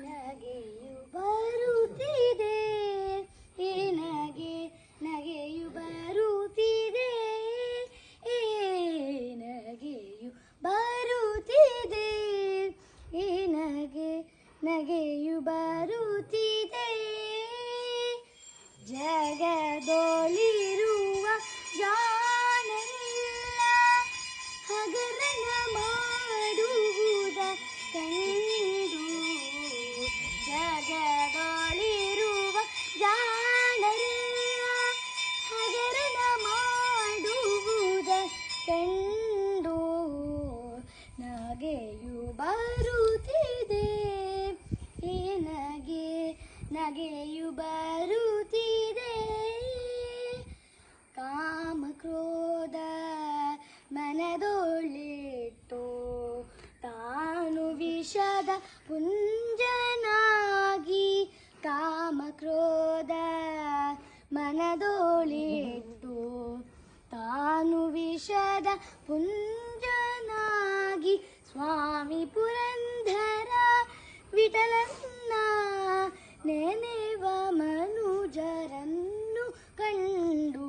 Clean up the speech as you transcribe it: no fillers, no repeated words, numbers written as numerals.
ನಗೆಯು ಬರುತ್ತಿದೆ ಈ ನಗೆಯು ಬರುತ್ತಿದೆ ಈ ನಗೆಯು ಬರುತ್ತಿದೆ ಈ ನಗೆಯು ಬರುತ್ತಿದೆ ಜಗದೊಳಿರುವ ಜಾಣನಿಲ್ಲ ಹಗರಣ ಮಾಡುವುದ ಕಂಡು ಜಗದೊಳಿರುವ ಜಾಣರಿಲ್ಲ ಹಗರಣ ಮಾಡುವುದ ಕಂಡು ನಗೆಯು ಬರುತ್ತಿದೆ ಈ ನಗೆಯು ಬರುತ್ತಿದೆ ಕಾಮ ಕ್ರೋಧ ಮನದೊಳಿಟ್ಟು ತಾನು ವಿಷದ ಪುಂಜನಾಗಿ ಕಾಮ ಕ್ರೋಧ ಮನದೊಳಿಟ್ಟು ತಾನು ವಿಷದ ಪುಂಜನಾಗಿ ಸ್ವಾಮಿ ಪುರಂದರ ವಿಠಲನ್ನ ನೆನೆವ ಮನುಜರನ್ನು ಕಂಡು